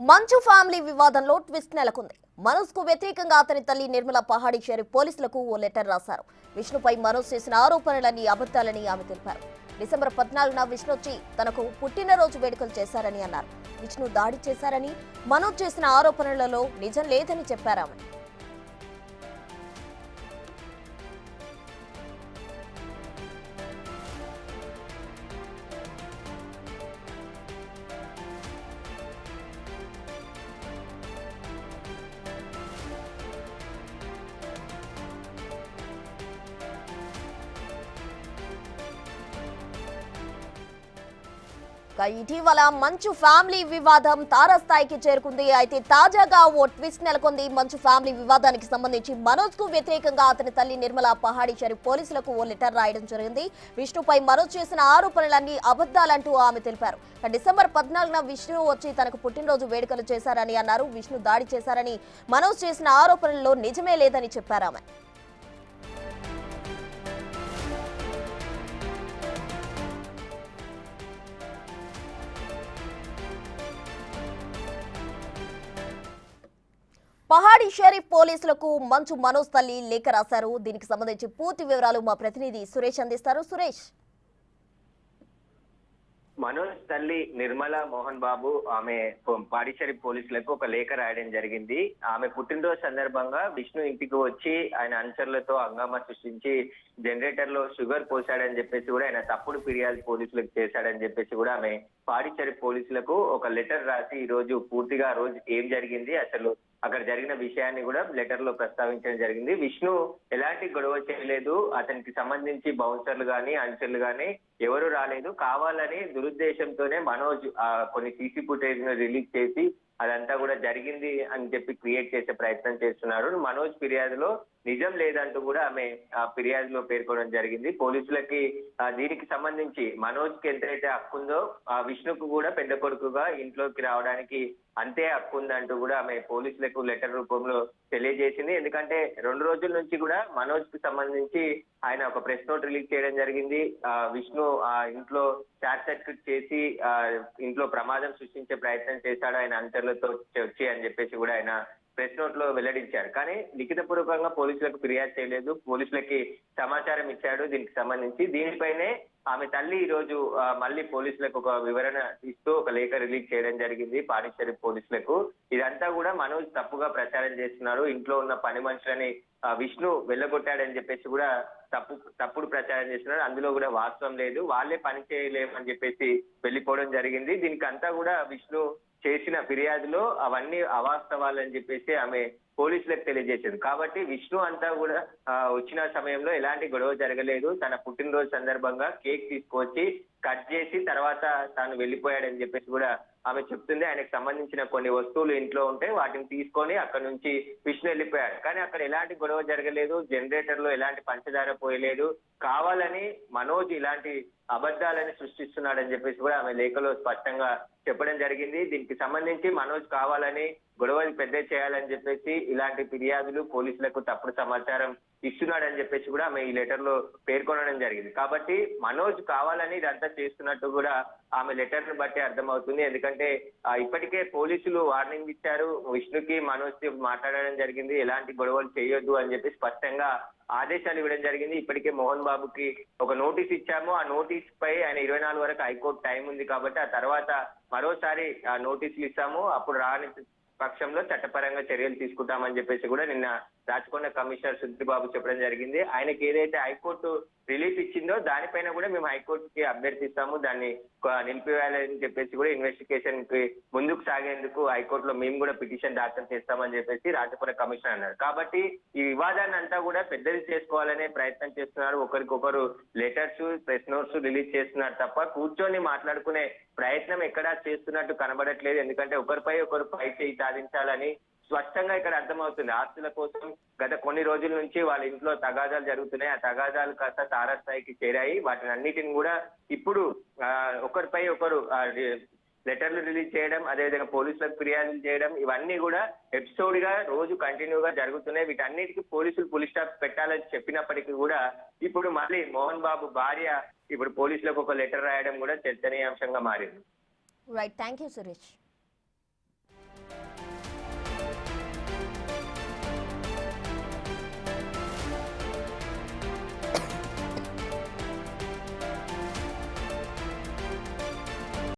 మంచు ఫ్యామిలీ వివాదంలో ట్విస్ట్ నెలకొంది. మనోజ్ కు వ్యతిరేకంగా అతని తల్లి నిర్మల పహాడి చేరి పోలీసులకు ఓ లెటర్ రాశారు. విష్ణుపై మనోజ్ చేసిన ఆరోపణలన్నీ అబద్ధాలని ఆమె తెలిపారు. డిసెంబర్ 14న విష్ణు వచ్చి తనకు పుట్టినరోజు వేడుకలు చేశారని అన్నారు. విష్ణు దాడి చేశారని, మనోజ్ చేసిన ఆరోపణలలో నిజం లేదని చెప్పారామె. ఇటీవల మంచు ఫ్యామిలీ వివాదం తారస్థాయికి చేరుకుంది. అయితే తాజాగా ఓ ట్విస్ట్ నెలకొంది. మంచు ఫ్యామిలీ వివాదానికి సంబంధించి మనోజ్ కు వ్యతిరేకంగా అతని తల్లి నిర్మల పహాడి చేరి పోలీసులకు ఓ లెటర్ రాయడం జరిగింది. విష్ణుపై మనోజ్ చేసిన ఆరోపణలన్నీ అబద్ధాలంటూ ఆమె తెలిపారు. డిసెంబర్ 14న విష్ణు వచ్చి తనకు పుట్టినరోజు వేడుకలు చేశారని అన్నారు. విష్ణు దాడి చేశారని, మనోజ్ చేసిన ఆరోపణల్లో నిజమే లేదని చెప్పారు ఆమె. పహాడి షరీఫ్ పోలీసులకు మంచు మనోజ్ తల్లి లేఖ రాశారు. దీనికి సంబంధించి పూర్తి వివరాలు మా ప్రతినిధి సురేష్ అందిస్తారు. సురేష్, మనోజ్ తల్లి నిర్మల మోహన్ బాబు ఆమె పాడిషరీ పోలీసులకు ఒక లేఖ రాయడం జరిగింది. ఆమె పుట్టినరోజు సందర్భంగా విష్ణు ఇంటికి వచ్చి ఆయన అనుచరులతో హంగామా సృష్టించి జనరేటర్ లో షుగర్ పోసాడని చెప్పేసి కూడా ఆయన తప్పుడు ఫిర్యాదు పోలీసులకు చేశాడని చెప్పేసి కూడా ఆమె పాడిషరీ పోలీసులకు ఒక లెటర్ రాసి ఈ రోజు పూర్తిగా ఆ రోజు ఏం జరిగింది, అసలు అక్కడ జరిగిన విషయాన్ని కూడా లెటర్ లో ప్రస్తావించడం జరిగింది. విష్ణు ఎలాంటి గొడవ చేయలేదు, అతనికి సంబంధించి బౌన్సర్లు గాని అనుచరులు గాని ఎవరు రాలేదు, కావాలని దురుద్దేశంతోనే మనోజ్ కొన్ని సీసీ ఫుటేజ్ ను రిలీజ్ చేసి అదంతా కూడా జరిగింది అని చెప్పి క్రియేట్ చేసే ప్రయత్నం చేస్తున్నారు. మనోజ్ ఫిర్యాదులో నిజం లేదంటూ కూడా ఆమె ఫిర్యాదులో పేర్కొనడం జరిగింది. పోలీసులకి దీనికి సంబంధించి మనోజ్ కి ఎంతైతే హక్కు ఉందో విష్ణుకు కూడా పెద్ద కొడుకుగా ఇంట్లోకి రావడానికి అంతే హక్కు ఉందంటూ కూడా ఆమె పోలీసులకు లెటర్ రూపంలో తెలియజేసింది. ఎందుకంటే 2 రోజుల నుంచి కూడా మనోజ్ కి సంబంధించి ఆయన ఒక ప్రెస్ నోట్ రిలీజ్ చేయడం జరిగింది. విష్ణు ఇంట్లో షార్ట్ సర్క్యూట్ చేసి ఇంట్లో ప్రమాదం సృష్టించే ప్రయత్నం చేశాడు ఆయన అంతర్లతో వచ్చి అని చెప్పేసి కూడా ఆయన ప్రెస్ నోట్ లో వెల్లడించారు. కానీ లిఖిత పూర్వకంగా పోలీసులకు ఫిర్యాదు చేయలేదు, పోలీసులకి సమాచారం ఇచ్చాడు దీనికి సంబంధించి. దీనిపైనే ఆమె తల్లి ఈ రోజు మళ్ళీ పోలీసులకు ఒక వివరణ ఇస్తూ ఒక లేఖ రిలీజ్ చేయడం జరిగింది పాడిషరీ పోలీసులకు. ఇదంతా కూడా మనోజ్ తప్పుగా ప్రచారం చేస్తున్నారు, ఇంట్లో ఉన్న పని మనుషులని విష్ణు వెళ్ళగొట్టాడని చెప్పేసి కూడా తప్పుడు ప్రచారం చేస్తున్నారు, అందులో కూడా వాస్తవం లేదు, వాళ్ళే పని చేయలేమని చెప్పేసి వెళ్ళిపోవడం జరిగింది. దీనికి అంతా కూడా విష్ణు చేసిన ఫిర్యాదులో అవన్నీ అవాస్తవాలని చెప్పేసి ఆమె పోలీసులకు తెలియజేసింది. కాబట్టి విష్ణు అంతా కూడా వచ్చిన సమయంలో ఎలాంటి గొడవ జరగలేదు, తన పుట్టినరోజు సందర్భంగా కేక్ తీసుకొచ్చి కట్ చేసి తర్వాత తాను వెళ్ళిపోయాడని చెప్పేసి కూడా ఆమె చెప్తుంది. ఆయనకు సంబంధించిన కొన్ని వస్తువులు ఇంట్లో ఉంటే వాటిని తీసుకొని అక్కడ నుంచి విష్ణు వెళ్ళిపోయాడు. కానీ అక్కడ ఎలాంటి గొడవ జరగలేదు, జనరేటర్ లో ఎలాంటి పంచదార పోయలేదు, కావాలని మనోజ్ ఇలాంటి అబద్ధాలని సృష్టిస్తున్నాడని చెప్పేసి కూడా ఆమె లేఖలో స్పష్టంగా చెప్పడం జరిగింది. దీనికి సంబంధించి మనోజ్ కావాలని గొడవలు పెద్ద చేయాలని చెప్పేసి ఇలాంటి ఫిర్యాదులు పోలీసులకు తప్పుడు సమాచారం ఇస్తున్నాడని చెప్పేసి కూడా ఆమె ఈ లెటర్ లో పేర్కొనడం జరిగింది. కాబట్టి మనోజ్ కావాలని ఇదంతా చేస్తున్నట్టు కూడా ఆమె లెటర్ ను బట్టి అర్థమవుతుంది. ఎందుకంటే ఇప్పటికే పోలీసులు వార్నింగ్ ఇచ్చారు, విష్ణుకి మనోజ్ కి మాట్లాడడం జరిగింది, ఎలాంటి గొడవలు చేయొద్దు అని చెప్పి స్పష్టంగా ఆదేశాలు ఇవ్వడం జరిగింది. ఇప్పటికే మోహన్ బాబుకి ఒక నోటీస్ ఇచ్చాము, ఆ నోటీస్ పై ఆయన 24 వరకు హైకోర్టు టైం ఉంది కాబట్టి ఆ తర్వాత మరోసారి నోటీసులు ఇస్తాము, అప్పుడు రాని పక్షంలో చట్టపరంగా చర్యలు తీసుకుంటామని చెప్పేసి కూడా నిన్న రాచకొండ కమిషనర్ సుధీర్ బాబు చెప్పడం జరిగింది. ఆయనకి ఏదైతే హైకోర్టు రిలీఫ్ ఇచ్చిందో దానిపైన కూడా మేము హైకోర్టుకి అభ్యర్థిస్తాము, దాన్ని నిలిపివేయాలని చెప్పేసి కూడా ఇన్వెస్టిగేషన్ కి ముందుకు సాగేందుకు హైకోర్టులో మేము కూడా పిటిషన్ దాఖలు చేస్తామని చెప్పేసి రాచకొండ కమిషనర్ అన్నారు. కాబట్టి ఈ వివాదాన్ని అంతా కూడా పెద్దది చేసుకోవాలనే ప్రయత్నం చేస్తున్నారు, ఒకరికొకరు లెటర్స్ ప్రెస్ నోట్స్ రిలీజ్ చేస్తున్నారు తప్ప కూర్చొని మాట్లాడుకునే ప్రయత్నం ఎక్కడా చేస్తున్నట్టు కనబడట్లేదు. ఎందుకంటే ఒకరిపై ఒకరు పై చేయి సాధించాలని స్పష్టంగా ఇక్కడ అర్థమవుతుంది. ఆస్తుల కోసం గత కొన్ని రోజుల నుంచి వాళ్ళ ఇంట్లో తగాదాలు జరుగుతున్నాయి, ఆ తగాదాలు కాస్త తారాస్థాయికి చేరాయి. వాటిని అన్నిటిని కూడా ఇప్పుడు ఒకరిపై ఒకరు లెటర్లు రిలీజ్ చేయడం, అదేవిధంగా పోలీసులకు ఫిర్యాదులు చేయడం, ఇవన్నీ కూడా ఎపిసోడ్ గా రోజు కంటిన్యూగా జరుగుతున్నాయి. వీటన్నిటికీ పోలీసులు పులి స్టాప్ పెట్టాలని చెప్పినప్పటికీ కూడా ఇప్పుడు మళ్ళీ మోహన్ బాబు భార్య ఇప్పుడు పోలీసులకు ఒక లెటర్ రాయడం కూడా చర్చనీయాంశంగా మారింది. Right, thank you Suresh.